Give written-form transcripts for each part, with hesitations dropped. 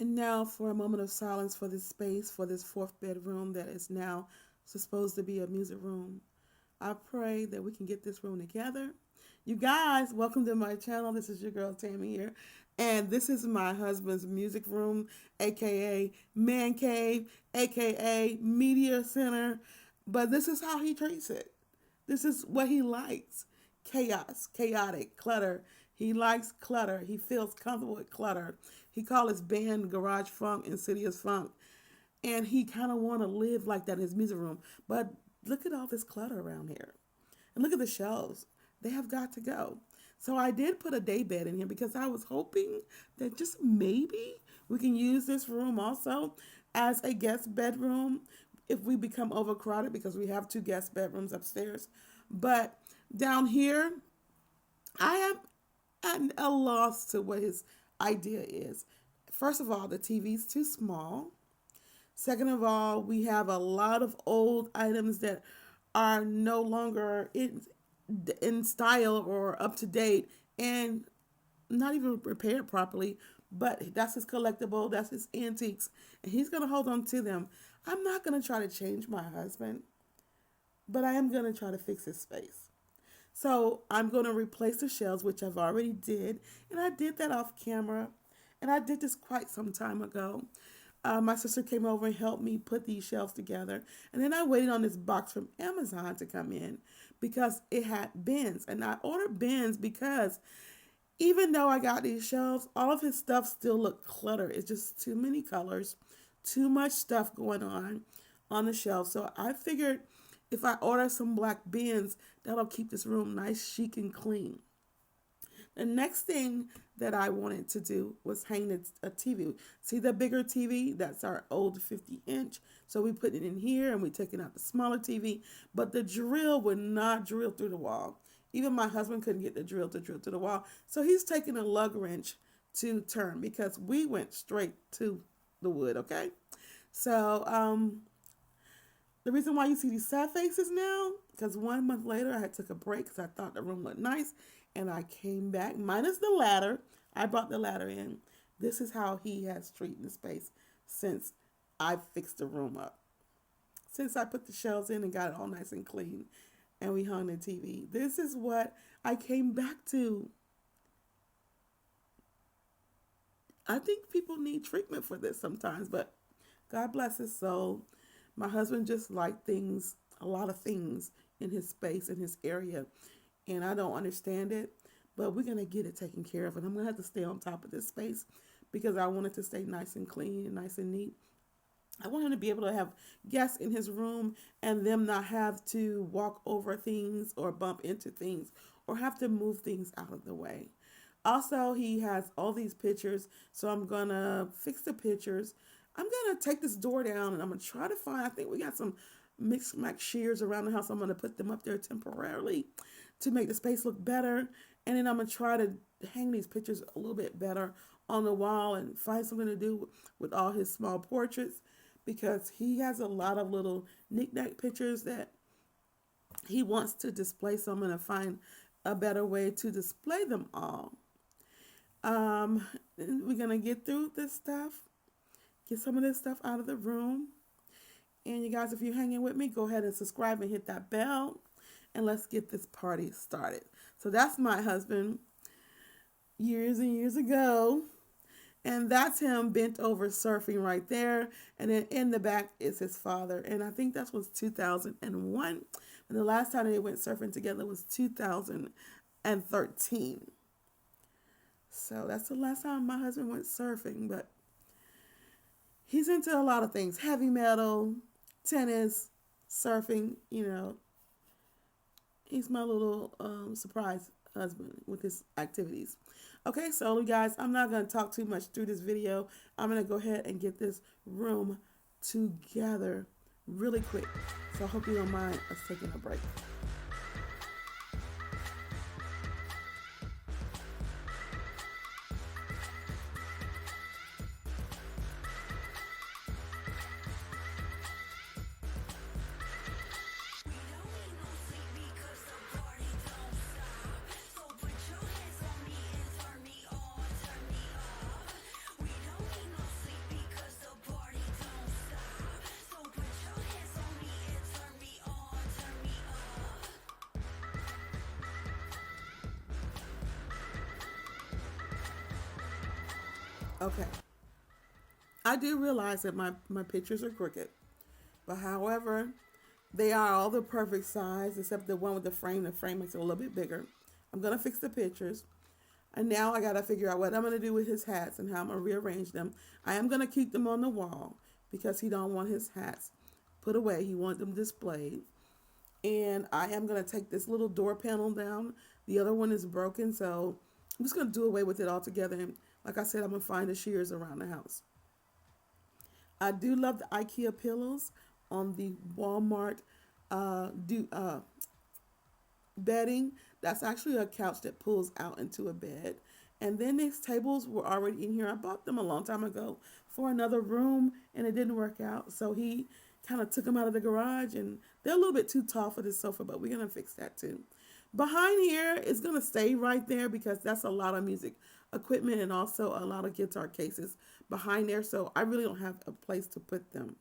And now for a moment of silence for this space, for this fourth bedroom that is now supposed to be a music room. I pray that we can get this room together. You guys, welcome to my channel. This is your girl Tammy here. And this is my husband's music room, aka man cave, aka media center. But this is how he treats it. This is what he likes. Chaos, chaotic, clutter. He likes clutter. He feels comfortable with clutter. He calls his band Garage Funk, Insidious Funk. And he kind of want to live like that in his music room. But look at all this clutter around here. And look at the shelves. They have got to go. So I did put a day bed in here because I was hoping that just maybe we can use this room also as a guest bedroom if we become overcrowded because we have two guest bedrooms upstairs. But down here, I am at a loss to what his idea is. First of all, the TV's too small. Second of all, we have a lot of old items that are no longer in style or up to date and not even repaired properly. But that's his collectible, that's his antiques, and he's going to hold on to them. I'm not going to try to change my husband, but I am going to try to fix his space. So I'm going to replace the shelves, which I've already did, and I did that off camera, and I did this quite some time ago. My sister came over and helped me put these shelves together, and then I waited on this box from Amazon to come in because it had bins, and I ordered bins because even though I got these shelves, all of his stuff still looked cluttered. It's just too many colors, too much stuff going on the shelf. So I figured if I order some black bins, that'll keep this room nice, chic, and clean. The next thing that I wanted to do was hang a TV. See the bigger TV? That's our old 50-inch. So we put it in here and we taking out the smaller TV. But the drill would not drill through the wall. Even my husband couldn't get the drill to drill through the wall. So he's taking a lug wrench to turn because we went straight to the wood, okay? So the reason why you see these sad faces now, because 1 month later I had took a break because I thought the room looked nice, and I came back minus the ladder. I brought the ladder in. This is how he has treated the space since I fixed the room up. Since I put the shelves in and got it all nice and clean, and we hung the TV. This is what I came back to. I think people need treatment for this sometimes, but God bless his soul. My husband just liked things, a lot of things in his space, in his area. And I don't understand it, but we're going to get it taken care of. And I'm going to have to stay on top of this space because I want it to stay nice and clean and nice and neat. I want him to be able to have guests in his room and them not have to walk over things or bump into things or have to move things out of the way. Also, he has all these pictures, so I'm going to fix the pictures. I'm going to take this door down and I'm going to try to find, I think we got some mixed max shears around the house. I'm going to put them up there temporarily to make the space look better. And then I'm going to try to hang these pictures a little bit better on the wall and find something to do with all his small portraits because he has a lot of little knick-knack pictures that he wants to display. So I'm going to find a better way to display them all. We're going to get through this stuff, get some of this stuff out of the room. And you guys, if you're hanging with me, go ahead and subscribe and hit that bell. And let's get this party started. So that's my husband years and years ago. And that's him bent over surfing right there. And then in the back is his father. And I think that was 2001. And the last time they went surfing together was 2013. So that's the last time my husband went surfing. But he's into a lot of things. Heavy metal, tennis, surfing, you know. He's my little surprise husband with his activities. Okay, so you guys, I'm not going to talk too much through this video. I'm going to go ahead and get this room together really quick. So I hope you don't mind us taking a break. Okay. I do realize that my pictures are crooked, but however, they are all the perfect size except the one with the frame. The frame makes it a little bit bigger. I'm gonna fix the pictures. And now I gotta figure out what I'm gonna do with his hats and how I'm gonna rearrange them. I am gonna keep them on the wall because he don't want his hats put away. He wants them displayed. And I am gonna take this little door panel down. The other one is broken, so I'm just gonna do away with it altogether. And like I said, I'm gonna find the shears around the house. I do love the IKEA pillows on the Walmart do bedding. That's actually a couch that pulls out into a bed. And then these tables were already in here. I bought them a long time ago for another room and it didn't work out. So he kind of took them out of the garage and they're a little bit too tall for this sofa, but we're going to fix that too. Behind here is going to stay right there because that's a lot of music equipment and also a lot of guitar cases behind there. So I really don't have a place to put them.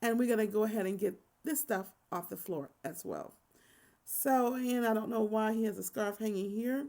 And we're going to go ahead and get this stuff off the floor as well. So, and I don't know why he has a scarf hanging here.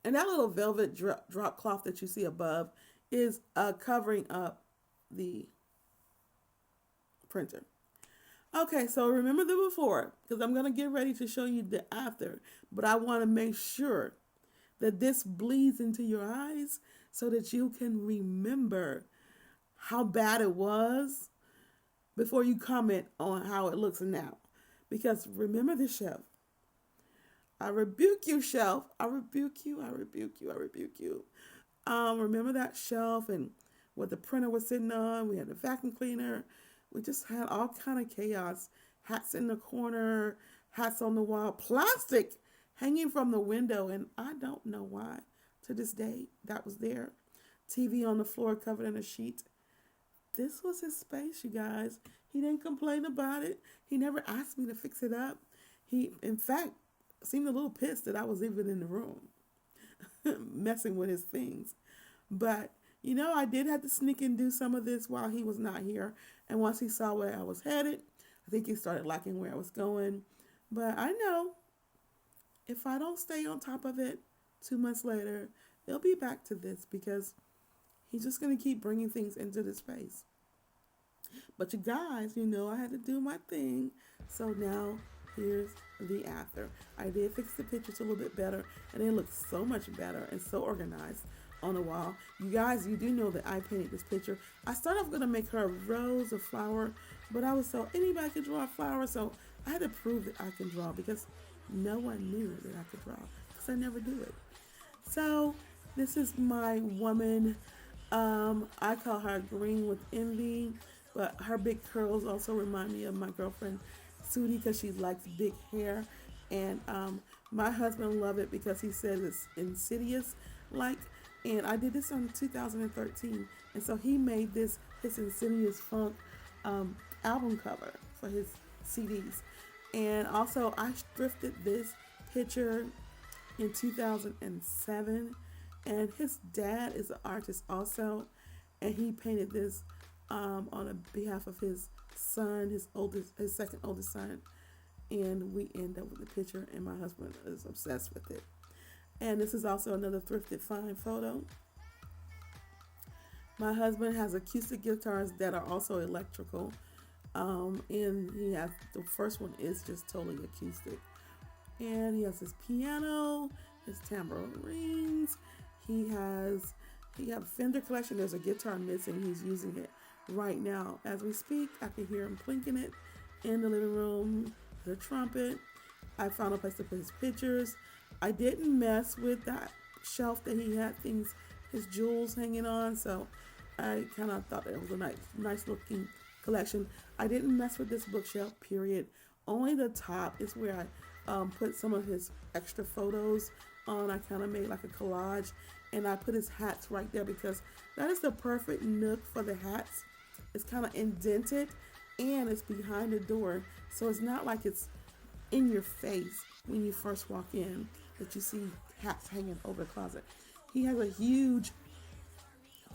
And that little velvet drop cloth that you see above is covering up the printer. Okay, so remember the before, because I'm going to get ready to show you the after. But I want to make sure that this bleeds into your eyes so that you can remember how bad it was before you comment on how it looks now. Because remember the shelf. I rebuke you, shelf. I rebuke you. I rebuke you. I rebuke you. Remember that shelf and what the printer was sitting on. We had the vacuum cleaner. We just had all kind of chaos. Hats in the corner, hats on the wall, plastic hanging from the window. And I don't know why. To this day, that was there. TV on the floor covered in a sheet. This was his space, you guys. He didn't complain about it. He never asked me to fix it up. He, in fact, seemed a little pissed that I was even in the room messing with his things. But, you know, I did have to sneak and do some of this while he was not here. And once he saw where I was headed, I think he started liking where I was going. But I know if I don't stay on top of it 2 months later, it'll be back to this because he's just going to keep bringing things into the space. But you guys, you know, I had to do my thing. So now here's the after. I did fix the pictures a little bit better and it looks so much better and so organized on the wall. You guys, you do know that I painted this picture. I started off going to make her a rose, a flower, but I was so anybody could draw a flower. So I had to prove that I can draw because no one knew that I could draw because I never do it. So this is my woman. I call her Green with Envy, but her big curls also remind me of my girlfriend Sudie because she likes big hair. And my husband loved it because he says it's insidious like. And I did this on 2013. And so he made this his Insidious Funk album cover for his CDs. And also I thrifted this picture in 2007. And his dad is an artist also. And he painted this on behalf of his son, his second oldest son. And we end up with the picture and my husband is obsessed with it. And this is also another thrifted fine photo. My husband has acoustic guitars that are also electrical. And he has, the first one is just totally acoustic. And he has his piano, his tambourines. He has a Fender collection. There's a guitar missing. He's using it right now. As we speak, I can hear him plinking it in the living room. The trumpet. I found a place to put his pictures. I didn't mess with that shelf that he had his jewels hanging on, so I kind of thought it was a nice looking collection. I didn't mess with this bookshelf, period. Only the top is where I put some of his extra photos on. I kind of made like a collage, and I put his hats right there because that is the perfect nook for the hats. It's kind of indented, and it's behind the door, so it's not like it's in your face when you first walk in that you see hats hanging over the closet. He has a huge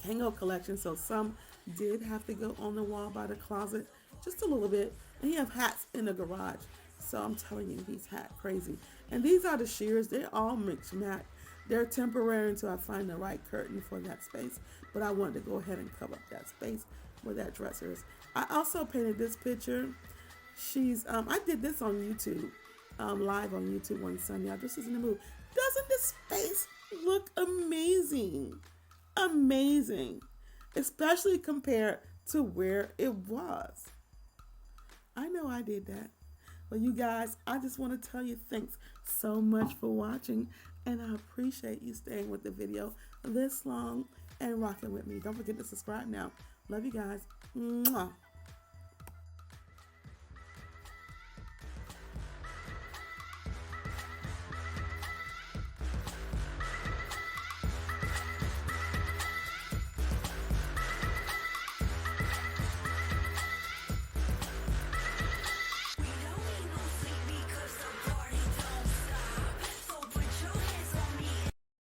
hangout collection, so some did have to go on the wall by the closet just a little bit. And he have hats in the garage, so I'm telling you, he's hat crazy. And these are the shears. They're all mixed match. They're temporary until I find the right curtain for that space. But I wanted to go ahead and cover up that space where that dresser is. I also painted this picture. I did this on YouTube, live on YouTube one Sunday. I just was in the mood. Doesn't this space look amazing? Amazing. Especially compared to where it was. I know I did that. Well, you guys, I just want to tell you thanks so much for watching, and I appreciate you staying with the video this long and rocking with me. Don't forget to subscribe now. Love you guys. Mwah.